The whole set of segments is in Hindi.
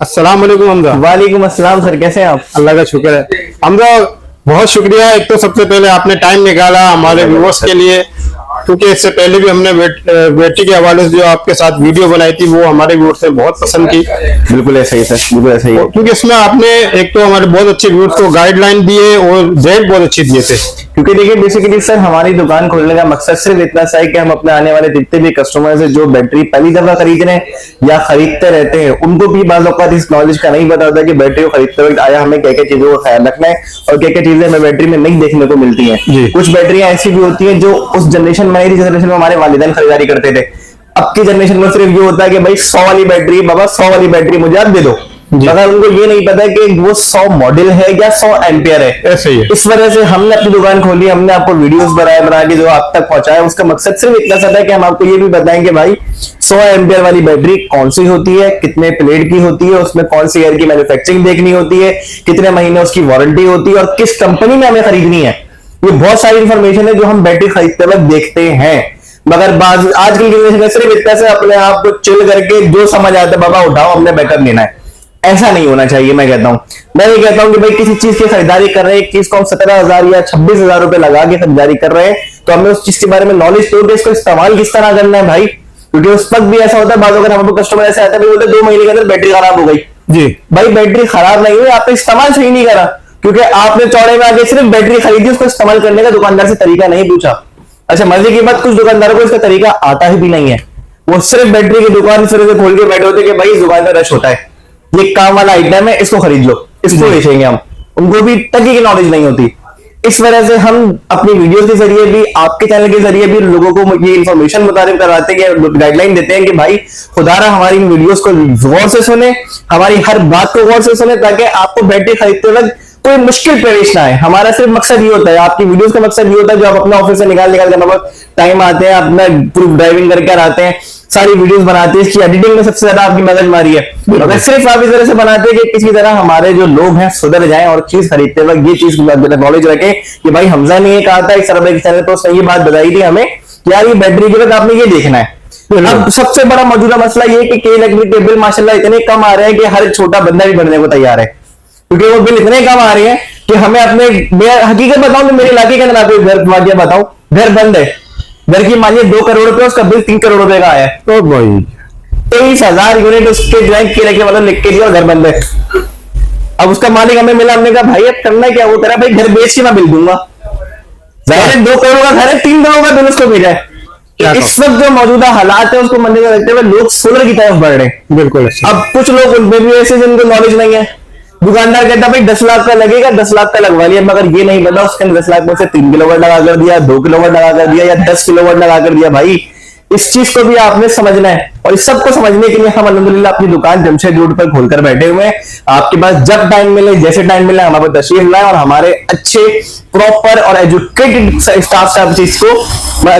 अस्सलाम वालेकुम हमजा। वालेकुम अस्सलाम सर, कैसे हैं आप? अल्लाह का शुक्र है हमजा। बहुत शुक्रिया। एक तो सबसे पहले आपने टाइम निकाला हमारे व्यूअर्स के लिए, क्योंकि इससे पहले भी हमने बेटी के हवाले से जो आपके साथ वीडियो बनाई थी वो हमारे व्यूअर्स ने बहुत पसंद की। बिल्कुल ऐसा ही सर, बिल्कुल ऐसा ही है। क्योंकि इसमें आपने एक तो हमारे बहुत अच्छे व्यूअर्स को गाइडलाइन दिए और रेट बहुत अच्छे दिए थे। क्योंकि देखिए बेसिकली सर हमारी दुकान खोलने का मकसद सिर्फ इतना सा है कि हम अपने आने वाले जितने भी कस्टमर्स हैं जो बैटरी पहली दफा खरीद रहे हैं या खरीदते रहते हैं, उनको भी बाज़ औक़ात इस नॉलेज का नहीं पता होता कि बैटरी को खरीदते वक्त आया हमें क्या क्या चीजों का ख्याल रखना है और क्या क्या चीजें हमें बैटरी में नहीं देखने को मिलती हैं। कुछ बैटरियां ऐसी भी होती हैं जो उस जनरेशन में नहीं थी, जनरेशन में हमारे वालिदैन खरीदारी करते थे। अब की जनरेशन में सिर्फ ये होता है कि भाई 100 वाली बैटरी, बाबा 100 वाली बैटरी मुझे आप दे दो, मगर उनको ये नहीं पता कि वो 100 मॉडल है या 100 एम्पियर है। ऐसे ही है। इस वजह से हमने अपनी दुकान खोली, हमने आपको वीडियोस बना के जो आप तक पहुंचाया, उसका मकसद सिर्फ इतना सा था कि हम आपको ये भी बताएं कि भाई 100 एम्पियर वाली बैटरी कौन सी होती है, कितने प्लेट की होती है, उसमें कौन सी ईयर की मैन्युफैक्चरिंग देखनी होती है, कितने महीने उसकी वारंटी होती है और किस कंपनी में हमें खरीदनी है। ये बहुत सारी इंफॉर्मेशन है जो हम बैटरी खरीदते वक्त देखते हैं, मगर आजकल की जनरेशन में सिर्फ इतना से अपने आप को चिल करके जो समझ आता है बाबा उठाओ हमने बैकअप लेना है। ऐसा नहीं होना चाहिए। मैं कहता हूं कि भाई किसी चीज की खरीदारी कर रहे हैं, एक चीज को हम 17,000 या 26,000 रुपए लगा के खरीदारी कर रहे हैं, तो हमें उस चीज के बारे में नॉलेज तो इसको इस्तेमाल किस तरह करना है भाई। क्योंकि उस वक्त भी ऐसा होता है, अगर हमारे कस्टमर ऐसे आता है बोलते 2 महीने के अंदर बैटरी खराब हो गई। जी भाई बैटरी खराब नहीं हुई, आपने इस्तेमाल सही नहीं करा, क्योंकि आपने चौड़े में आगे सिर्फ बैटरी खरीदी, उसको इस्तेमाल करने का दुकानदार से तरीका नहीं पूछा। अच्छा मजे की बात, कुछ दुकानदारों को इसका तरीका आता ही भी नहीं है, वो सिर्फ बैटरी की दुकान सिर्फ खोल के बैठे होते कि भाई इस दुकान का रश होता है, ये काम वाला आइटम है, इसको खरीद लो, इसको बेचेंगे हम। उनको भी टकी की नॉलेज नहीं होती। इस वजह से हम अपनी वीडियोस के जरिए भी, आपके चैनल के जरिए भी लोगों को ये इन्फॉर्मेशन मुताबिक करवाते हैं, गाइडलाइन देते हैं कि भाई खुदारा हमारी वीडियोस को गौर से सुने, हमारी हर बात को गौर से सुने, ताकि आपको बैटरी खरीदते वक्त कोई मुश्किल पेश ना आए। हमारा सिर्फ मकसद ये होता है, आपकी वीडियोस का मकसद ये होता है जो आप अपना ऑफिस से निकाल कर टाइम आते हैं, अपना पूरी ड्राइविंग करके आते हैं, सारी वीडियोस बनाते हैं, इसकी एडिटिंग में सबसे ज्यादा आपकी मदद मारी है। अगर सिर्फ आप इस तरह से बनाते हैं कि किसी तरह हमारे जो लोग हैं सुधर जाएं और चीज खरीदते वक्त ये चीज नॉलेज रखें कि भाई हमजा ने ये कहा था इस तरह के चैनल पर, उसने ये बात बताई थी हमें यार ये बैटरी के वक्त आपने ये देखना है। अब सबसे बड़ा मौजूदा मसला ये कि इलेक्ट्रिक के बिल माशाल्लाह इतने कम आ रहे हैं कि हर छोटा बंदा भी बनने को तैयार है, क्योंकि वो बिल इतने कम आ रहे हैं कि हमें अपने, मैं हकीकत बताऊं तो मेरे इलाके के अंदर आपको घर वाकया बताऊं, घर बंद है, घर की मानिए 2 करोड़ रुपए, उसका बिल 3 करोड़ रुपए का आया है। तो भाई 23,000 यूनिट उसके बैंक के लेके मतलब लिख के दिया और घर बंद है। अब उसका मालिक हमें मिला, हमने कहा भाई अब करना क्या, वो कह रहा भाई घर बेच के मैं बिल दूंगा। जाहिर है 2 करोड़ का घर है, 3 करोड़ का बिल उसको भेजा है। इस वक्त जो मौजूदा हालात है उसको मद्देनजर रखते हुए लोग सोलर की तरफ बढ़ रहे हैं। बिल्कुल। अब कुछ लोग उनमें भी ऐसे जिनको नॉलेज नहीं है, दुकानदार कहता है भाई 10 लाख का लगेगा, 10 लाख का लगवा लिया, मगर ये नहीं पता उसके अंदर 10 लाख में से 3 किलोवाट लगा कर दिया, 2 किलोवाट लगा कर दिया या 10 किलोवाट लगा कर दिया। भाई इस चीज को भी आपने समझना है, और इस सबको समझने के लिए हम अल्हम्दुलिल्लाह अपनी दुकान जमशेद रोड पर खोलकर बैठे हुए हैं। आपके पास जब टाइम मिले, जैसे टाइम मिले हमारे पास तशरीफ लाए और हमारे अच्छे प्रॉपर और एजुकेटेड स्टाफ से आप चीज को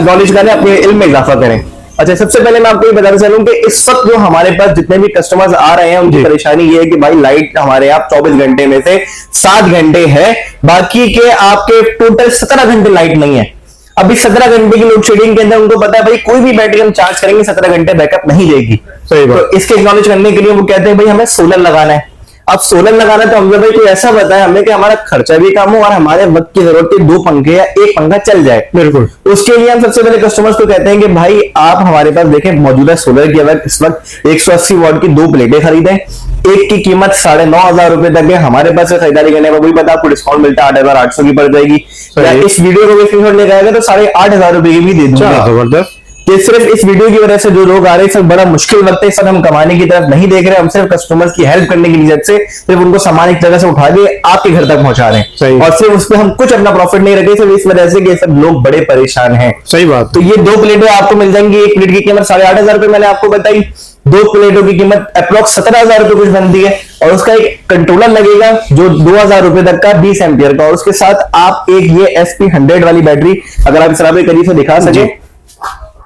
नॉलेज करें, अपने इल्म में इजाफा करें। अच्छा सबसे पहले मैं आपको ये बताना चाहूँ कि इस वक्त जो हमारे पास जितने भी कस्टमर्स आ रहे हैं उनकी परेशानी ये है कि भाई लाइट हमारे यहाँ 24 घंटे में से 7 घंटे है, बाकी के आपके टोटल 17 घंटे लाइट नहीं है। अभी 17 घंटे की लोड शेडिंग के अंदर उनको पता है भाई कोई भी बैटरी हम चार्ज करेंगे 17 घंटे बैकअप नहीं देगी। तो इसके एक्नॉलेज करने के लिए वो कहते हैं भाई हमें सोलर लगाना है। अब सोलर लगाना तो हमजा भाई कोई ऐसा बताए हमें कि हमारा खर्चा भी कम हो और हमारे वक्त की जरूरत है 2 पंखे या 1 पंखा चल जाए। बिल्कुल। उसके लिए हम सबसे पहले कस्टमर्स को कहते हैं कि भाई आप हमारे पास देखें मौजूदा सोलर की अगर इस वक्त 180 वॉट की 2 प्लेटें खरीदें, एक की कीमत 9,500 रुपए तक है। हमारे पास से खरीदारी करने पर भी पता आपको डिस्काउंट मिलता है 8,800 की पड़ जाएगी। इस वीडियो को स्क्रीनशॉट लेकर आएगा तो 8,500 रुपए की भी दे दूंगा। जबरदस्त। ये सिर्फ इस वीडियो की वजह से जो लोग आ रहे हैं सब बड़ा मुश्किल वक्त है, सब हम कमाने की तरफ नहीं देख रहे, हम सिर्फ कस्टमर्स की हेल्प करने की नियत से सिर्फ उनको सामान एक जगह से उठा के आपके घर तक पहुंचा रहे हैं, और सिर्फ उस पर हम कुछ अपना प्रॉफिट नहीं रखे, सिर्फ इस वजह से कि सब लोग बड़े परेशान हैं। सही बात। तो ये 2 प्लेटें आपको मिल जाएंगी, एक प्लेट की कीमत 8,500 रुपए मैंने आपको बताई, 2 प्लेटों की कीमत अप्रोक्स 17,000 रुपए कुछ बनती है, और उसका एक कंट्रोलर लगेगा जो 2,000 रुपए तक का 20 एम्पियर का, और उसके साथ आप एक ये SP100 वाली बैटरी अगर आप इस तरह करीब से दिखा सके,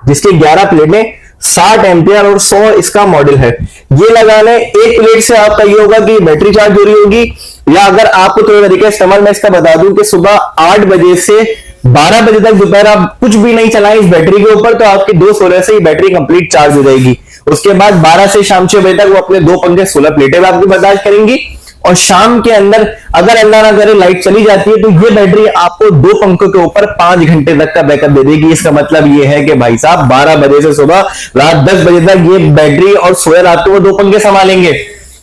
जिसके 11 प्लेटें 60 एम्पियर और 100 इसका मॉडल है, ये लगाने एक प्लेट से आपका ये होगा कि बैटरी चार्ज हो रही होगी, या अगर आपको थोड़ा तरीका इस्तेमाल मैं इसका बता दूं कि सुबह 8 बजे से 12 बजे तक दोपहर आप कुछ भी नहीं चलाएं इस बैटरी के ऊपर, तो आपकी 2 सोलर से ही बैटरी कंप्लीट चार्ज हो जाएगी। उसके बाद 12 से शाम 6 बजे तक वो अपने 2 पंखे 16 प्लेटें भी आपकी बर्दाश्त करेंगी। और शाम के अंदर अगर अल्लाह ना करे लाइट चली जाती है तो ये बैटरी आपको 2 पंखों के ऊपर 5 घंटे तक का बैकअप दे देगी। इसका मतलब ये है कि भाई साहब 12 बजे से सुबह रात 10 बजे तक ये बैटरी और सोए रात को वो 2 पंखे संभालेंगे।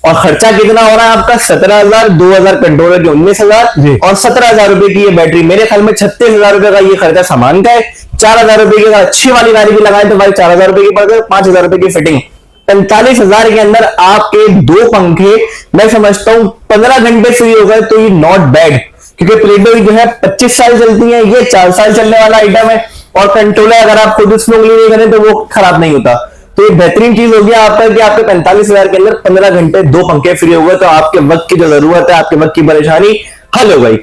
और खर्चा कितना हो रहा है आपका? 17,000, 2,000 कंट्रोलर के 19,000 और 17,000 रुपए की ये बैटरी। मेरे ख्याल में 36,000 रुपए का ये खर्चा सामान का है। 4,000 रुपए की अच्छी वाली गाड़ी भी लगाए तो भाई 4,000 रुपए की पड़ गए, 5,000 रुपए की फिटिंग। 45,000 के अंदर आपके 2 पंखे मैं समझता हूं 15 घंटे फ्री हो गए तो ये नॉट बैड, क्योंकि प्लेटो जो है 25 साल चलती है, ये 4 साल चलने वाला आइटम है। और कंट्रोलर अगर आप खुद उसमें उंगली नहीं करें तो वो खराब नहीं होता। तो ये बेहतरीन चीज हो गया आपका कि आपके 45,000 के अंदर 15 घंटे 2 पंखे फ्री हो गए, तो आपके वक्त की जो जरूरत है, आपके वक्त की परेशानी हल हो गई।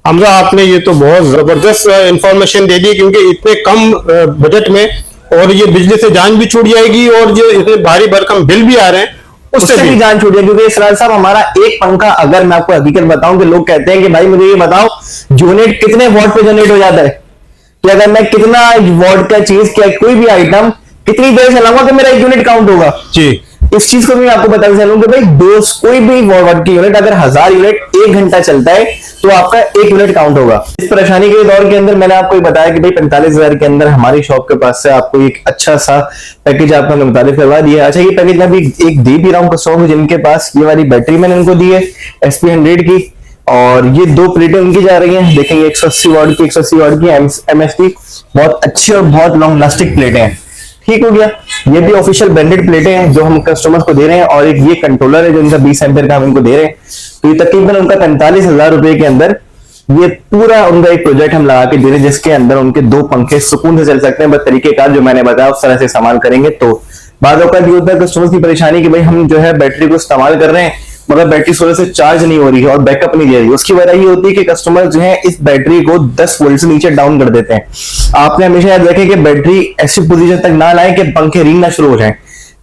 हमजा आपने ये तो बहुत जबरदस्त इंफॉर्मेशन दे दी, क्योंकि इतने कम बजट में और ये बिजली से जान भी छूट जाएगी और जो इतने भारी भरकम बिल भी आ रहे हैं उससे भी जान छूट जाएगी। क्योंकि इसरार साहब हमारा एक पंखा, अगर मैं आपको हकीकत बताऊं कि लोग कहते हैं कि भाई मुझे ये बताओ यूनिट कितने वॉट पे जनरेट हो जाता है, कि अगर मैं कितना वॉट का चीज क्या कोई भी आइटम कितनी देर चलाऊंगा कि मेरा 1 यूनिट काउंट होगा जी। इस चीज को भी मैं आपको बताना चाहूँ कि भाई कोई भी वॉट की यूनिट अगर 1000 यूनिट 1 घंटा चलता है तो आपका 1 यूनिट काउंट होगा। इस परेशानी के दौर के अंदर मैंने आपको बताया कि भाई 45,000 के अंदर हमारी शॉप के पास से आपको एक अच्छा सा पैकेज आपको हमने मुतारिफ करवा दिया। अच्छा, ये पैकेज मैं भी एक दे भी रहा हूँ कस्टमर को जिनके पास ये वाली बैटरी मैंने उनको दी है SP 100 की, और ये 2 प्लेटें उनकी जा रही हैं। देखेंगे 180 वाट की 180 वाट की MST, बहुत अच्छी और बहुत लॉन्ग लास्टिक प्लेटें हैं। ठीक हो गया, ये भी ऑफिशियल ब्रांडेड प्लेटें हैं जो हम कस्टमर्स को दे रहे हैं, और एक ये कंट्रोलर है जो इनका 20 एम्पीयर का हम इनको दे रहे हैं। तो ये तकरीबन उनका 45,000 रुपए के अंदर ये पूरा उनका एक प्रोजेक्ट हम लगा के दे रहे हैं, जिसके अंदर उनके 2 पंखे सुकून से चल सकते हैं। बस तरीकेकार जो मैंने बताया उस तरह से इस्तेमाल करेंगे तो बाद औक़ात ये होता है कस्टमर्स की परेशानी कि भाई हम जो है बैटरी को इस्तेमाल कर रहे हैं मगर बैटरी सोलर से चार्ज नहीं हो रही है और बैकअप नहीं दे रही है। उसकी वजह ये होती है कि कस्टमर जो है इस बैटरी को 10 वोल्ट से नीचे डाउन कर देते हैं। आपने हमेशा याद रखें कि बैटरी ऐसी पोजीशन तक ना लाएं कि पंखे रिंगना शुरू हो जाएं।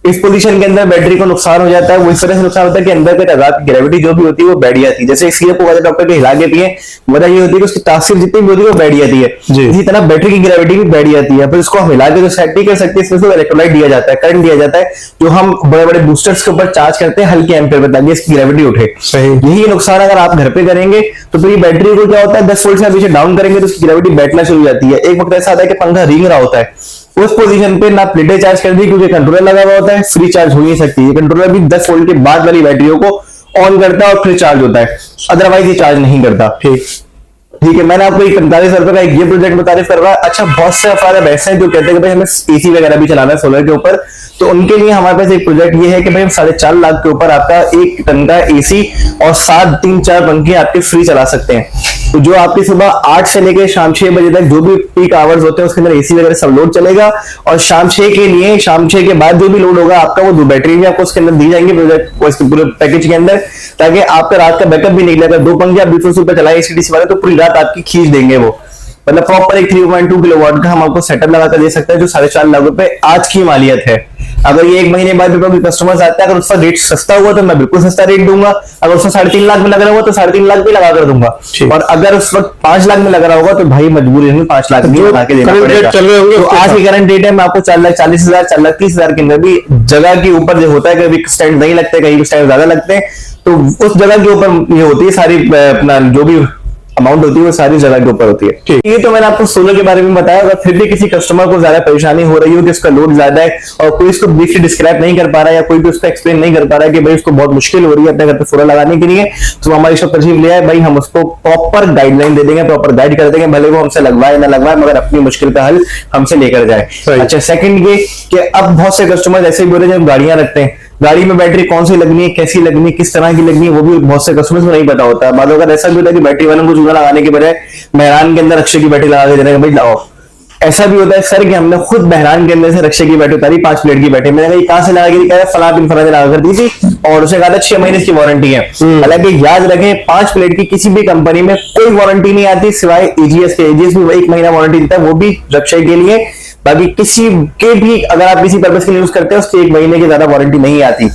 इस पोजीशन के अंदर बैटरी को नुकसान हो जाता है। वो इस तरह से नुकसान होता है कि अंदर के तजाद ग्रेविटी जो भी होती है वो बैठ जाती है। जैसे एक सीएफओ वाले डॉक्टर के हिला देती है, वजह ये होती है कि उसकी तासीर जितनी भी होती है वो बैठ जाती है। इसी तरह बैटरी की ग्रेविटी भी बैठ जाती है। फिर उसको हम हिला के जो सेट नहीं कर सकते, इसमें से इलेक्ट्रोलाइट दिया जाता है, करंट दिया जाता है, जो हम बड़े बड़े बूस्टर्स के ऊपर चार्ज करते हैं हल्के एम्पीयर पर ताकि इसकी ग्रेविटी उठे। यही नुकसान अगर आप घर पे करेंगे तो फिर बैटरी को क्या होता है 10 वोल्ट से पीछे डाउन करेंगे तो उसकी ग्रेविटी बैठना शुरू हो जाती है। एक वक्त ऐसा आता है कि पंखा रिंग रहा होता है, उस पोजीशन पे ना प्लेटें चार्ज कर दी क्योंकि कंट्रोलर लगा हुआ होता है, फ्री चार्ज हो नहीं सकती। ये कंट्रोलर भी 10 वोल्ट के बाद वाली बैटरियों को ऑन करता है और फिर चार्ज होता है, अदरवाइज ये चार्ज नहीं करता। ठीक है, मैंने आपको 45,000 रुपए का ये प्रोजेक्ट मुतारिफ करवाया। अच्छा, बहुत से अफराद ऐसे हैं जो कहते हैं कि भाई हमें एसी वगैरह भी चलाना है सोलर के ऊपर, तो उनके लिए हमारे पास एक प्रोजेक्ट ये है कि भाई हम 4.5 लाख के ऊपर आपका 1 टन का एसी और 7 3 4 पंखे आपके फ्री चला सकते हैं। तो जो आपकी सुबह 8 से लेकर शाम 6 बजे तक जो भी पीक आवर्स होते हैं उसके अंदर एसी वगैरह सब लोड चलेगा, और शाम 6 के लिए शाम 6 के बाद जो भी लोड होगा आपका वो 2 बैटरी भी आपको उसके अंदर दी जाएंगे प्रोजेक्ट पूरे पैकेज के अंदर, ताकि आपका रात का बैकअप भी निकलेगा। 2 पंखे आप 200 रुपए चलाए एसीडीसी वाले तो पूरी रात आपकी खींच देंगे वो। मतलब प्रॉपर एक 3.2 किलोवाट का हम आपको सेटअप लगाकर दे सकते हैं जो 4.5 लाख रुपए आज की मालियत है। अगर ये 1 महीने बाद भी कस्टमर्स आता है, अगर उसका रेट सस्ता हुआ तो मैं बिल्कुल सस्ता रेट दूंगा। अगर उसका 3.5 लाख में लग रहा हुआ तो 3.5 लाख भी लगा कर दूंगा, और अगर उस वक्त 5 लाख में लग रहा होगा तो भाई मजबूरी है 5 लाख भी लगा के देना पड़ेगा। तो आज की करंट रेट है मैं आपको 4,40,000 4,30,000 के अंदर भी जगह के ऊपर जो होता है, कभी स्टैंड नहीं लगते, कहीं स्टैंड ज्यादा लगते हैं, तो उस जगह के ऊपर ये होती है सारी अपना जो भी अमाउंट होती है वो सारी जगह के ऊपर होती है। ये तो मैंने आपको सोलर के बारे में बताया। अगर फिर भी किसी कस्टमर को ज्यादा परेशानी हो रही हो कि उसका लोड ज्यादा है और कोई इसको ब्रीफली डिस्क्राइब नहीं कर पा रहा है या कोई भी उसको एक्सप्लेन नहीं कर पा रहा है कि भाई उसको बहुत मुश्किल हो रही है अपने घर पे सोलर लगाने के लिए, तो हमारी शॉप तशरीफ ले आए भाई, हम उसको प्रॉपर गाइडलाइन दे देंगे, प्रॉपर गाइड कर देंगे, भले वो हमसे लगवाए ना लगवाए मगर अपनी मुश्किल का हल हमसे लेकर जाए। अच्छा, सेकंड ये कि अब बहुत से कस्टमर ऐसे भी हो रहे हैं जब गाड़ियां रखते हैं, गाड़ी में बैटरी कौन सी लगनी है, कैसी लगनी है, किस तरह की लगनी है, वो भी बहुत से कस्टमर्स को नहीं पता होता है। बाद अगर ऐसा भी होता है कि बैटरी वालों को चूना लगाने के बजाय बहरान के अंदर रक्षे की बैटरी लगा के दे रहे हैं भाई लाओ। ऐसा भी होता है सर कि हमने खुद बहरान के अंदर से रक्षे की बैटरी उतारी 5 प्लेट की बैटरी, मैंने कहा कहां से लगा के फला बिन फला लगा कर दी थी और उसे कहा था 6 महीने की वारंटी है। हालांकि याद रखें 5 प्लेट की किसी भी कंपनी में कोई वारंटी नहीं आती सिवाय एजीएस के। एजीएस भी 1 महीना वारंटी देता है, वो भी रक्षा के लिए। बाकी किसी के भी अगर आप किसी पर्पस के लिए यूज करते हैं उसकी 1 महीने की ज्यादा वारंटी नहीं आती।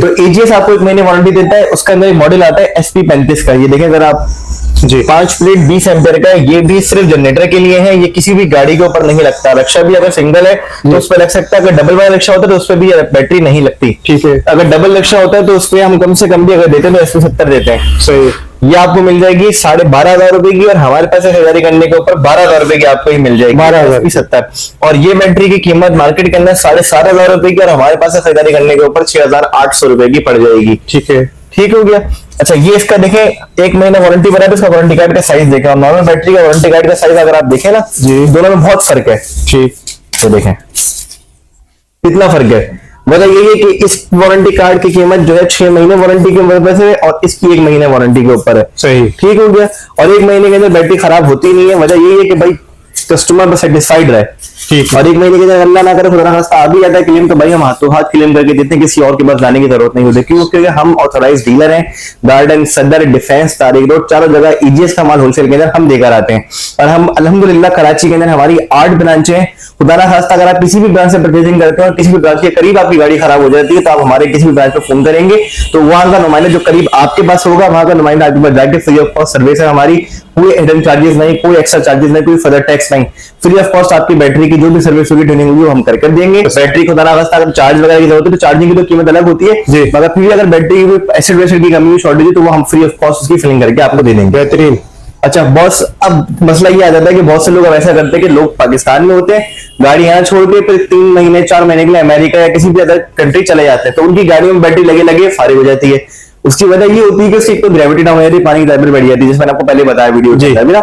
तो एजीएस आपको 1 महीने वारंटी देता है। उसका अंदर एक मॉडल आता है SP 35 का, ये देखें अगर आप जी। 5 प्लेट 20 एम्पियर का है। ये भी सिर्फ जनरेटर के लिए है, ये किसी भी गाड़ी के ऊपर नहीं लगता। रक्षा भी अगर सिंगल है तो उस पर लग सकता है, अगर डबल वाला रक्षा होता है तो उस पर भी बैटरी नहीं लगती। ठीक है। अगर डबल रक्षा होता है तो उस पर हम कम से कम भी अगर देते हैं तो 170 देते हैं। सही। ये आपको मिल जाएगी 12,500 रुपए की, और हमारे पास खरीदारी करने के ऊपर 12,000 रुपए की आपको ही मिल जाएगी। 12,070। और ये बैटरी की कीमत मार्केट के अंदर 7,500 रुपए की, और हमारे पास खरीदारी करने के ऊपर 6,800 रुपए की पड़ जाएगी। ठीक है। ठीक हो गया। अच्छा, ये इसका देखें 1 महीना वारंटी बना है, इसका वारंटी कार्ड का साइज देखें, और नॉर्मल बैटरी का वारंटी कार्ड का साइज अगर आप देखें ना जी, दोनों में बहुत फर्क है। ठीक। तो देखें कितना फर्क है। वजह यही है कि इस वारंटी कार्ड की कीमत जो है 6 महीने वारंटी के ऊपर से, और इसकी 1 महीने वारंटी के ऊपर है। सही। ठीक हो गया। और 1 महीने के अंदर बैटरी खराब होती नहीं है। वजह यही है कि भाई कस्टमर सेटिस्फाइड रहे। ठीक। और 1 महीने के अंदर अल्लाह ना करे खुदा ना खास्ता आ भी जाता है क्लेम, तो भाई हम हाथों हाथ क्लेम करके देते हैं, किसी और के पास जाने की जरूरत नहीं होती। क्यों? क्योंकि हम ऑथराइज डीलर हैं। गार्डन, सदर, डिफेंस, तारिक रोड, चारों जगह ईजीएस का माल होलसेल के अंदर हम देकर आते हैं। और हम अल्हम्दुलिल्लाह कराची के अंदर हमारी 8 ब्रांचें हैं। खुदा ना खास्ता अगर आप किसी भी ब्रांच से परचेजिंग करते हो और किसी भी ब्रांच के करीब आपकी गाड़ी खराब हो जाती है, तो आप हमारे किसी भी ब्रांच पर फोन करेंगे तो वहां का नुमाइंदा जो करीब आपके पास होगा, वहां का नुमाइंदा आपके पास जाके फ्री ऑफ कॉस्ट सर्विस है हमारी। कोई हिडन चार्जेस नहीं, कोई एक्स्ट्रा चार्जेस नहीं, कोई फर्दर टैक्स नहीं। फ्री ऑफ कॉस्ट आपकी बैटरी की जो भी सर्विस होगी, ट्यूनिंग होगी, वो हम कर देंगे। बैटरी को अगर चार्ज वगैरह की जरूरत है तो चार्जिंग की तो कीमत अलग होती है जी। मगर फिर भी अगर बैटरी की एसिड वेसिड की कमी शॉर्टेज है तो वो हम फ्री ऑफ कॉस्ट उसकी फिलिंग करके आपको दे देंगे। बेहतरीन। अच्छा बॉस, अब मसला ये आ जाता है कि बहुत से लोग अब ऐसा करते हैं कि लोग पाकिस्तान में होते हैं, गाड़ी यहाँ छोड़ के फिर 3 महीने 4 महीने के लिए अमेरिका या किसी भी अदर कंट्री चले जाते हैं, तो उनकी गाड़ियों में बैटरी लगे लगे फारिग हो जाती है। उसकी वजह ये होती है कि उसकी तो ग्रेविटी डाउन हो जाती है, पानी की लेवल बढ़ जाती है, जिस मैंने आपको पहले बताया वीडियो में मेरा।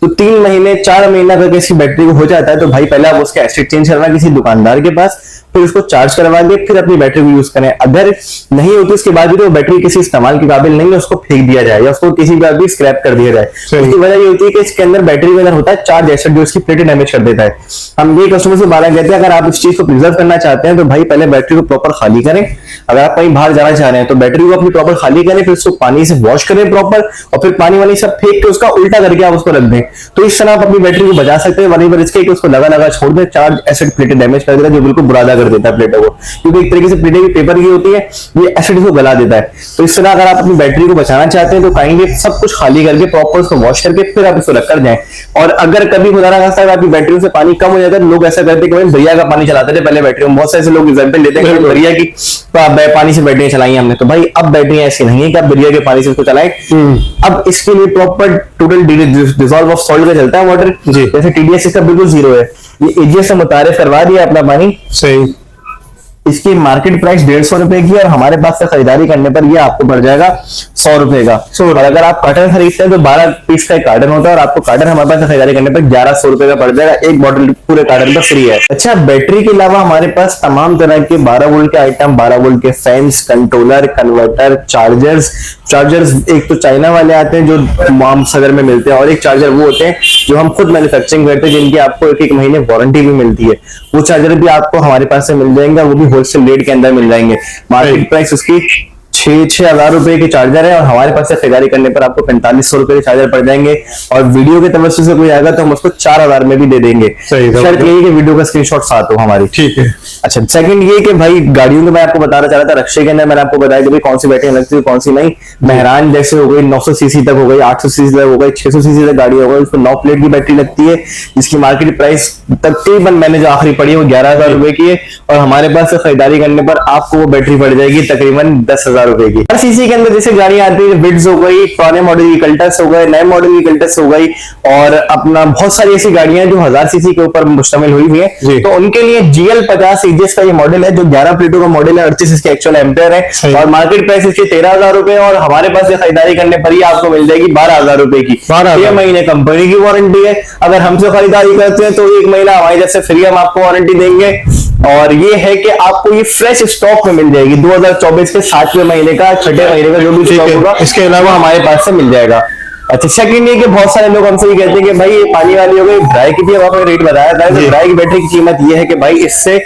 तो 3 महीने 4 महीना अगर किसी बैटरी को हो जाता है तो भाई पहले आप उसका एसिड चेंज करवाएं किसी दुकानदार के पास, फिर उसको चार्ज करवा दे, फिर अपनी बैटरी को यूज करें। अगर नहीं होती उसके बाद भी तो बैटरी किसी इस्तेमाल के काबिल नहीं है, उसको फेंक दिया जाए या उसको किसी बात भी स्क्रैप कर दिया जाए। उसकी वजह ये होती है कि इसके अंदर बैटरी के अंदर होता है चार्ज एसिड जो इसकी प्लेटें डैमेज कर देता है। हम ये कस्टमर से बारह कहते हैं अगर आप इस चीज को प्रिजर्व करना चाहते हैं तो भाई पहले बैटरी को प्रॉपर खाली करें। अगर आप कहीं बाहर जाना चाह रहे हैं तो बैटरी को अपनी प्रॉपर खाली करें, फिर उसको पानी से वॉश करें प्रॉपर, और फिर पानी वानी सब फेंक के उसका उल्टा करके आप उसको रख दें। तो इस तरह आप अपनी बैटरी को बचा सकते हैं। वहीं पर इसके उसको लगा लगा छोड़ दें, चार्ज एसिड प्लेटें डैमेज कर देता है जो बिल्कुल बुरादा कर देता है प्लेटों को, क्योंकि एक तरीके से प्लेटें भी पेपर की होती है, ये एसिड को गला देता है। तो इस तरह अगर आप अपनी बैटरी को बचाना चाहते हैं तो काइंडली सब कुछ खाली करके प्रॉपर उसको वॉश करके फिर आप इसको रखकर जाएं। और अगर कभी खुदा ना खास्ता आपकी बैटरी से पानी कम हो जाता है, लोग ऐसा करते हैं कि भाई दरिया का पानी चलाते थे पहले बैटरी में, बहुत से ऐसे लोग एग्जाम्पल लेते हैं कि दरिया की पानी से बैटरियां चलाई हमने, तो भाई अब बैटरियां ऐसी नहीं है कि आप दरिया के पानी से उसको चलाएं। अब इसके लिए proper total dissolve of salt का चलता है वाटर, जैसे टीडीएस इसका बिल्कुल 0 है। ये एजीएस से मुतारिफ करवा दिया अपना पानी। सही। इसकी मार्केट प्राइस 150 रुपए की है और हमारे पास से खरीदारी करने पर ये आपको पड़ जाएगा 100 रुपए का। और अगर आप कार्टन खरीदते हैं तो 12 पीस का कार्टन होता है और आपको कार्टन हमारे पास से खरीदारी करने पर 1100 रुपए का पड़ जाएगा। एक बॉटल पूरे कार्टन पर फ्री है। अच्छा, बैटरी के अलावा हमारे पास तमाम तरह के 12 वोल्ट के आइटम, 12 वोल्ट के फैंस, कंट्रोलर, कन्वर्टर, चार्जर्स एक तो चाइना वाले आते हैं जो माम सदर में मिलते हैं, और एक चार्जर वो होते हैं जो हम खुद मैन्युफैक्चरिंग करते हैं जिनकी आपको एक महीने वारंटी भी मिलती है। वो चार्जर भी आपको हमारे पास से मिल जाएंगे, वो भी होलसेल रेट के अंदर मिल जाएंगे। मार्केट प्राइस उसकी 6,000 रुपए के चार्जर है और हमारे पास से खरीदारी करने पर आपको 4500 रुपए के चार्जर पड़ जाएंगे। और वीडियो के तवज्जो से कोई आएगा तो हम उसको 4000 में भी दे देंगे। शर्त यही कि वीडियो का स्क्रीनशॉट साथ हो हमारी। ठीक है। अच्छा, सेकंड ये कि भाई गाड़ियों को मैं आपको बताना चाह रहा था, रक्शे के अंदर मैंने आपको बताया कि भाई कौन सी बैटरी लगती है कौन सी नहीं। मेहरान जैसे हो गई 900 सीसी तक हो गई, 800 सीसी तक हो गई, 600 सीसी तक गाड़ी हो गई, उसमें 9 प्लेट की बैटरी लगती है जिसकी मार्केट प्राइस तकरीबन मैंने जो आखिरी पड़ी है वो 11,000 रुपए की है और हमारे पास से खरीदारी करने पर आपको वो बैटरी पड़ जाएगी तकरीबन 10,000 रुपए की। हर सीसी के अंदर जैसे गाड़ियां आती है, विड्स हो गई, पुराने मॉडल की कल्टस हो गए, नए मॉडल की कल्टस हो गई, और अपना बहुत सारी ऐसी गाड़ियां जो 1000 सीसी के ऊपर मुश्तमिल हुई है, तो उनके लिए GL50 EGS का ये मॉडल है जो 11 प्लेटों का मॉडल है, 38 इसके एक्चुअल एम्पेयर है और मार्केट प्राइस इसकी 13,000 रुपए और हमारे पास से खरीदारी करने पर ही आपको मिल जाएगी 12,000 रुपए की। 6 महीने कंपनी की वारंटी है। अगर हमसे खरीदारी करते हैं तो 1 महीना हमारी तरफ से फ्री हम आपको वारंटी देंगे। और ये है कि आपको ये फ्रेश स्टॉक में मिल जाएगी 2024 के 7वें महीने का, 6ठे महीने का जो भी स्टॉक होगा इसके अलावा हमारे पास से मिल जाएगा। अच्छा, सेकंड ये कि बहुत सारे लोग हमसे ये कहते हैं कि भाई ये पानी वाली हो गई, ड्राई की भी अब आपने रेट बताया था, तो ड्राई की बैटरी की कीमत ये है कि भाई इससे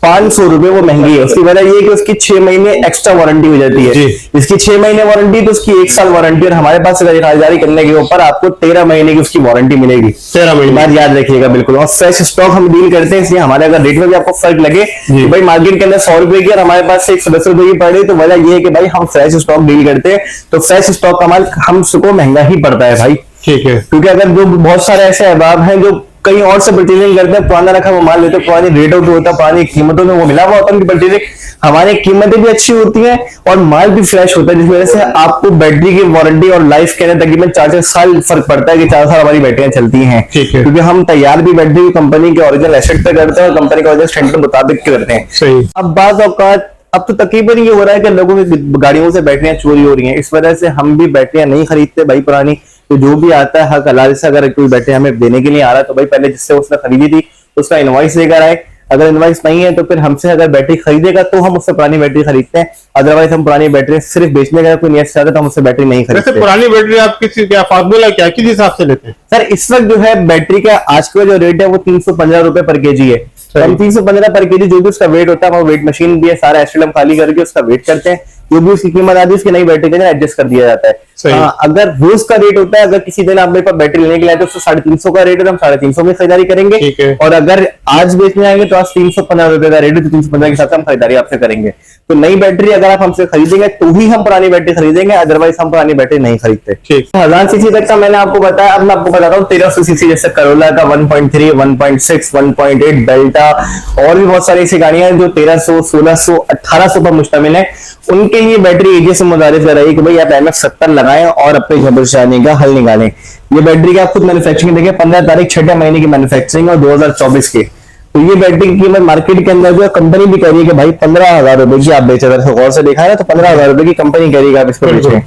500 रुपए वो महंगी है। उसकी वजह ये है कि उसकी 6 महीने एक्स्ट्रा वारंटी हो जाती है। इसकी 6 महीने वारंटी तो उसकी 1 साल वारंटी, और हमारे पास खरीदारी करने के ऊपर आपको 13 महीने की उसकी वारंटी मिलेगी। 13 महीने बाद याद रखिएगा बिल्कुल। और फ्रेश स्टॉक हम डील करते हैं, इसलिए हमारे अगर रेट में भी आपको फर्क लगे तो भाई मार्केट के अंदर 100 रुपए की और हमारे पास से 110 रुपए की पड़ रही, तो वजह ये है कि भाई हम फ्रेश स्टॉक डील करते हैं, तो फ्रेश स्टॉक का माल हमको महंगा ही पड़ता है भाई। ठीक है। क्योंकि अगर जो बहुत सारे ऐसे अहबाब हैं जो कहीं और से परचेजिंग करते हैं, पुराना रखा वो माल लेते हैं, पुरानी रेट आउट होता है, पुरानी कीमतों में वो मिला हुआ होता है उनकी परचेजिंग, हमारी कीमतें भी अच्छी होती हैं और माल भी फ्रेश होता है, जिस वजह से आपको बैटरी की वारंटी और लाइफ के अंदर तकरीबन 4 साल फर्क पड़ता है कि 4 साल हमारी बैटरियां चलती हैं। ठीक है। क्योंकि हम तैयार भी बैटरी कंपनी के ओरिजिनल एसेट पे करते हैं और कंपनी के ओरिजिनल स्टैंडर्ड के मुताबिक करते हैं। सही। अब बात औकात अब तो तकरीबन ये हो रहा है कि लोगों की गाड़ियों से बैटरियां चोरी हो रही हैं, इस वजह से हम भी बैटरियां नहीं खरीदते भाई पुरानी। तो जो भी आता है हक हलाल से, अगर कोई बैटरी हमें देने के लिए आ रहा है तो भाई पहले जिससे उसने खरीदी थी उसका इनवॉइस लेकर आए, अगर इनवॉइस नहीं है तो फिर हमसे अगर बैटरी खरीदेगा तो हम उससे पुरानी बैटरी खरीदते हैं, अदरवाइज हम पुरानी बैटरी सिर्फ बेचने का कोई नियत चाहते तो हम उससे बैटरी नहीं वैसे खरीदते। पुरानी बैटरी आप क्या फार्मूला क्या किस हिसाब से लेते हैं? सर इस वक्त जो है बैटरी का आज का जो रेट है वो 315 रुपए पर केजी है। तो हम 315 पर केजी जो भी उसका वेट होता है, वो वेट मशीन भी है, सारा एस्ट्रल हम खाली करके उसका वेट करते हैं, जो भी उसकी कीमत आती है उसकी नई बैटरी के अंदर एडजस्ट कर दिया जाता है। अगर रोज का रेट होता है, अगर किसी दिन आप मेरे पास बैटरी लेने के लिए आए तो 350 का रेट है तो हम 350 में खरीदारी करेंगे, और अगर आज बेचने आएंगे तो आज 315 रुपए का रेट है तो 315 के साथ हम खरीदारी आपसे करेंगे। तो नई बैटरी अगर आप हमसे खरीदेंगे तो ही हम पुरानी बैटरी खरीदेंगे, अदरवाइज हम पुरानी बैटरी नहीं खरीदते। 1000 सीसी तक का मैंने आपको बताया, अब मैं आपको बताता हूँ 1300 सीसी जैसे करोला का 1.3, 1.6, 1.8 डेल्टा और भी बहुत सारी ऐसी गाड़ियां हैं जो 1300, 1600, 1800 पर मुश्तमिल है। उनके लिए बैटरी एजे से मुतारिफ कर रही है कि भाई आप MF70 लगाएं और अपने घबराने का हल निकालें। ये बैटरी का आप खुद मैन्युफैक्चरिंग देखिए, 15 तारीख 6 महीने की मैन्युफैक्चरिंग और 2024 की। तो ये बैटरी की कीमत मार्केट के अंदर जो कंपनी भी कह रही है कि भाई 15,000 रुपए की आप बेचे, अगर गौर से देखा है ना तो 15,000 रुपए की कंपनी कह रही है आप इसको बेचें।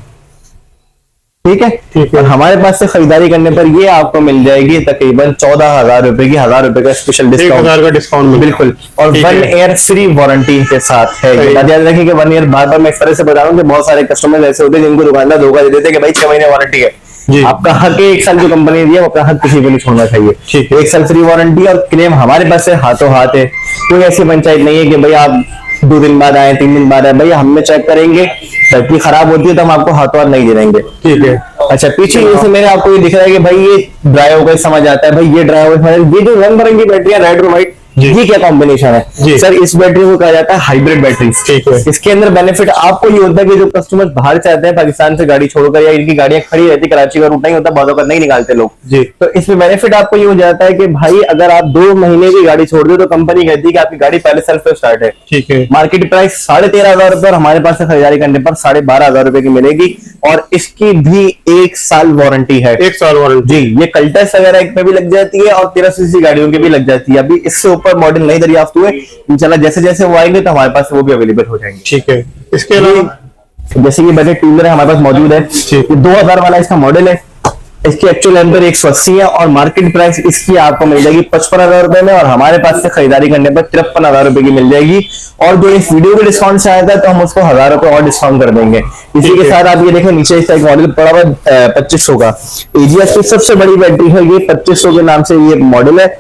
ठीक है। और हमारे पास से खरीदारी करने पर ये आपको मिल जाएगी तकरीबन 14,000 रुपए की, 1,000 रुपए का स्पेशल डिस्काउंट, 1,000 का डिस्काउंट बिल्कुल, और 1 ईयर फ्री वारंटी के साथ है। याद रखिए कि 1 ईयर, बार बार मैं इस तरह से बता रहा हूँ कि बहुत सारे कस्टमर ऐसे होते हैं जिनको दुकानदार धोखा दे देते हैं कि भाई 6 महीने वारंटी है। आपका हक है 1 साल जो कंपनी दी है वो अपना हक किसी को नहीं छोड़ना चाहिए। 1 साल फ्री वारंटी और क्लेम हमारे पास से हाथों हाथ है, कोई ऐसी पंचायत नहीं है कि भाई आप 2 दिन बाद आए, 3 दिन बाद आए, भैया हम चेक करेंगे, बैटरी खराब होती है तो हम आपको हाथों हाथ नहीं दे देंगे। ठीक है। अच्छा, पीछे जैसे मेरे आपको ये दिख रहा है कि भाई ये ड्राई हो गई, समझ आता है भाई ये ड्राई हो गई, ये जो रंग बिरंगी बैटरियां रेड और व्हाइट, ये क्या कॉम्बिनेशन है सर? इस बैटरी को कहा जाता है हाइब्रिड बैटरी। इसके अंदर बेनिफिट आपको ये होता है कि जो कस्टमर बाहर से आते हैं पाकिस्तान से गाड़ी छोड़कर, या इनकी गाड़ियां खड़ी रहती, कराची का रूट नहीं होता, बहुत वक्त नहीं निकालते लोग, तो इसमें बेनिफिट आपको ये हो जाता है कि भाई अगर आप 2 महीने की गाड़ी छोड़ दो तो कंपनी कहती है कि आपकी गाड़ी पहले सेल्फ पे स्टार्ट है। ठीक है। मार्केट प्राइस 13,500 रुपए और हमारे पास से खरीदारी करने पर 12,500 रुपए की मिलेगी, और इसकी भी 1 साल वारंटी है। 1 साल वारंटी जी। ये कल्टस वगैरह में भी लग जाती है और 1300 सीसी गाड़ियों की भी लग जाती है। अभी इससे ऊपर मॉडल नहीं दरियाफ्त हुए, इंशाल्लाह जैसे जैसे वो आएंगे तो हमारे पास वो भी अवेलेबल हो जाएंगे। ठीक है। इसके अलावा जैसे कि बजट टूलर है हमारे पास मौजूद है, 2000 वाला इसका मॉडल है, इसकी एक्चुअल एम्पर 180 है और मार्केट प्राइस इसकी आपको मिल जाएगी 55,000 रुपए में, और हमारे पास से खरीदारी करने पर 53,000 रुपए की मिल जाएगी। और जो इस वीडियो के डिस्काउंट से आया था तो हम उसको 1,000 रुपए और डिस्काउंट कर देंगे। इसी के साथ आप ये देखें नीचे इसका एक मॉडल पड़ा हुआ 2500 का, एजीएस की सबसे बड़ी बैटरी है ये, 2500 के नाम से ये मॉडल है।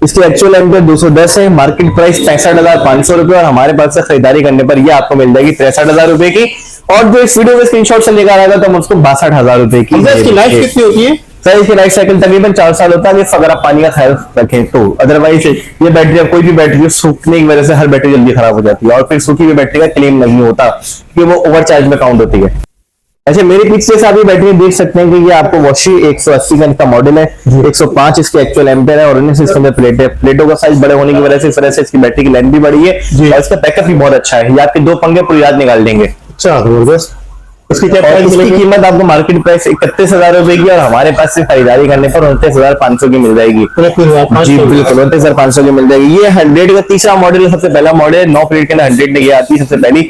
इसकी एक्चुअल एम्पियर 210 है, मार्केट प्राइस 65,500 रुपए, और हमारे पास से खरीदारी करने पर ये आपको मिल जाएगी 63,000 रुपए की। और जो इस वीडियो में स्क्रीनशॉट से लेकर आएगा तो हम उसको 62,000 रुपए की। इसकी लाइफ कितनी होती है सर? इसकी लाइफ साइकिल तकरीबन 4 साल होता है, अगर आप पानी का ख्याल रखें तो। अदरवाइज ये बैटरी, कोई भी बैटरी सूखने की वजह से हर बैटरी जल्दी खराब हो जाती है, और फिर सूखी हुई बैटरी का क्लेम नहीं होता क्योंकि वो ओवरचार्ज में काउंट होती है। अच्छा, मेरे पीछे से आप ये बैटरी देख सकते हैं कि ये आपको वॉशी 180 का मॉडल है, 105 इसके एक्चुअल एम्पेयर है, और 19 इसके अंदर प्लेट है। प्लेटों का साइज बड़े होने की वजह से इस तरह से इसकी बैटरी की लेंथ भी बड़ी है, और इसका बैकअप भी बहुत अच्छा है। ये आपके 2 पंखे पूरी रात निकाल देंगे। अच्छा, जबरदस्त। इसकी कीमत आपको मार्केट प्राइस 31,000 रुपए की, और हमारे पास से खरीदारी करने पर 29,500 की मिल जाएगी। जी बिल्कुल, 29,500 की मिल जाएगी। ये 100 का तीसरा मॉडल, सबसे पहला मॉडल 9 प्लेट के अंदर 100 ये आती है सबसे पहली,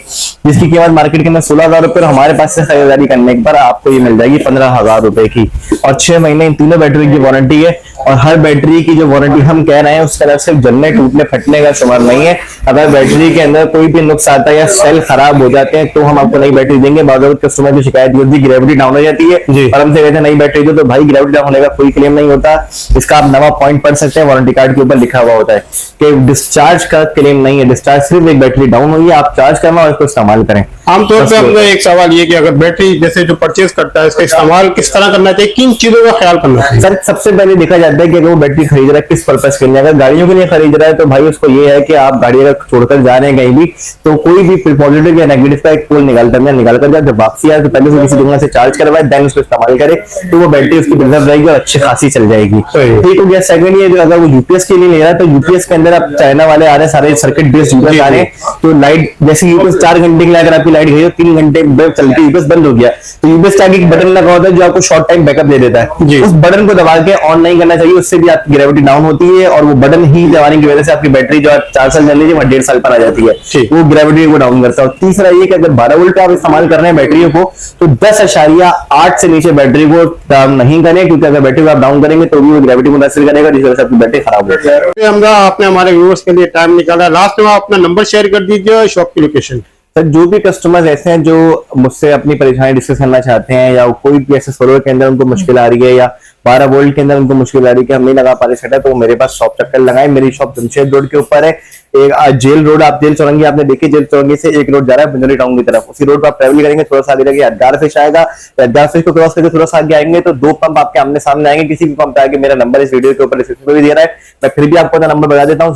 जिसकी कीमत मार्केट के अंदर 16,000 रुपए, और हमारे पास से खरीदारी करने पर आपको ये मिल जाएगी 15,000 रुपए की। और 6 महीने इन तीनों बैटरी की वारंटी है, और हर बैटरी की जो वारंटी हम कह रहे हैं उसके अंदर सिर्फ जलने टूटने फटने का शुमार नहीं है। अगर बैटरी के अंदर कोई भी नुक्स आता है या सेल खराब हो जाते हैं तो हम आपको नई बैटरी देंगे। बार कस्टमर की शिकायत होती है ग्रेविटी डाउन हो जाती है, और हमसे कहते हैं नई बैटरी दो, तो भाई ग्रेविटी डाउन होने का कोई क्लेम नहीं होता। इसका आप नवा पॉइंट पढ़ सकते हैं, वारंटी कार्ड के ऊपर लिखा हुआ होता है कि डिस्चार्ज का क्लेम नहीं है, डिस्चार्ज सिर्फ एक बैटरी डाउन हुई है, आप चार्ज करना और इसको इस्तेमाल करें। आमतौर पर हमने एक सवाल ये कि अगर बैटरी जैसे जो परचेज करता है इसका इस्तेमाल किस तरह करना चाहिए, किन चीजों का ख्याल करना चाहिए? सर सबसे पहले देखा जाता है कि अगर वो बैटरी खरीद रहा है किस पर्पस के लिए। अगर गाड़ियों के लिए खरीद रहा है तो भाई उसको ये है कि आप गाड़ी अगर छोड़कर जा रहे हैं कहीं भी तो कोई भी पॉजिटिव या नेगेटिव का एक पोल निकाल कर जब वापसी आए तो पहले से किसी दुकान से चार्ज करवाए, देन उसको इस्तेमाल करे, तो वो बैटरी उसकी प्रिजर्व रहेगी और अच्छी खासी चल जाएगी। ठीक हो गया। सेकंड ये अगर वो यूपीएस के लिए ले रहा है तो यूपीएस के अंदर आप चाइना वाले आ रहे हैं, सारे सर्किट बेस्ड यूपीएस आ रहे हैं, तो लाइट जैसे यूपीएस 4 घंटे के लिए अगर आपकी लाइट गई हो, 3 घंटे चल के यूपीएस बंद हो गया, तो यूपीएस का एक बटन लगा होता है जो आपको शॉर्ट टाइम बैकअप दे देता है, उस बटन को दबा के ऑन नहीं करना चाहिए, उससे भी आपकी ग्रेविटी डाउन होती है और वो बटन ही दबाने की वजह से आपकी बैटरी जो 4 साल चल रही है 1.5 साल पर आ जाती है, वो ग्रेविटी को डाउन करता है। और तीसरा ये कि अगर 12 वोल्ट का आप इस्तेमाल कर रहे हैं बैटरियों को तो 10.8 से नीचे बैटरी को डाउन नहीं करें, क्योंकि अगर बैटरी को आप डाउन करेंगे तो भी वो ग्रेविटी को मुतासिर करेगा, जिस वजह से आपकी बैटरी खराब हो जाएगी। हमजा, आपने हमारे व्यूअर्स के लिए टाइम निकाला, लास्ट में आप अपना नंबर शेयर कर दीजिए और शॉप की लोकेशन। सर जो भी कस्टमर्स ऐसे हैं जो मुझसे अपनी परेशानी डिस्कस करना चाहते हैं, या कोई भी ऐसे सर्वर के अंदर उनको मुश्किल आ रही है या 12 वोल्ट के अंदर उनको मुश्किल आ रही है कि हम नहीं लगा पा रहे सेटअप, तो मेरे पास शॉप चक्कर लगाए। मेरी शॉप जमशेद रोड के ऊपर है, एक जेल रोड, आप जेल चौरंगी आपने देखी, जेल चौरंगी से एक रोड जा रहा है बिंदरी टाउन की तरफ, उसी रोड पर आप ट्रेवल करेंगे, थोड़ा सा आगे जाके अदगार फिश आएगा, अदगार फिश को क्रॉस करके थोड़ा सा आगे आएंगे तो 2 पंप आपके आमने सामने आएंगे। किसी भी पंप पे आगे, मेरा नंबर इस वीडियो के ऊपर डिस्क्रिप्शन में भी दे रहा है, मैं फिर भी आपको नंबर बता देता हूँ,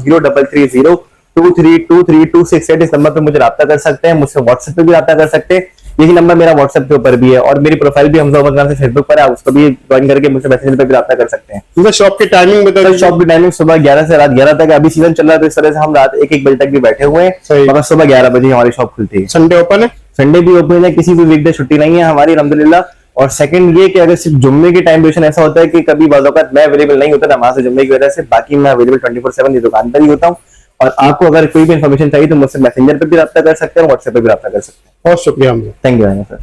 0330232268। इस नंबर पे मुझे राब्ता कर सकते हैं, मुझसे व्हाट्सएप पे भी राब्ता कर सकते हैं, यही नंबर मेरा व्हाट्सएप के ऊपर भी है, और मेरी प्रोफाइल भी हमजा उमर खान से फेसबुक पर है, उसको भी ज्वाइन करके मुझसे मैसेंजर पे भी राब्ता कर सकते हैं। शॉप की टाइमिंग बताइए। शॉप की टाइमिंग सुबह 11 से रात 11 तक, अभी सीजन चल रहा है तो इस तरह से हम रात 1-1 बजे तक भी बैठे हुए हैं, मगर सुबह 11 बजे हमारी शॉप खुलती है। संडे ओपन है? संडे भी ओपन है, किसी भी वीकडे छुट्टी नहीं है हमारी अल्हम्दुलिल्लाह। और सेकंड ये कि अगर सिर्फ जुम्मे की टाइम ड्यूरेशन ऐसा होता है कि कभी बाज़-औक़ात मैं अवेलेबल नहीं होता नमाज जुम्मे की वजह से, बाकी मैं अवेलेबल 24/7 ये दुकान पर ही होता हूँ। और आपको अगर कोई भी इन्फॉर्मेशन चाहिए तो मुझसे मैसेंजर पे भी राब्ता कर सकते हैं और व्हाट्सएप पे भी राब्ता कर सकते हैं। बहुत शुक्रिया। Thank you sir.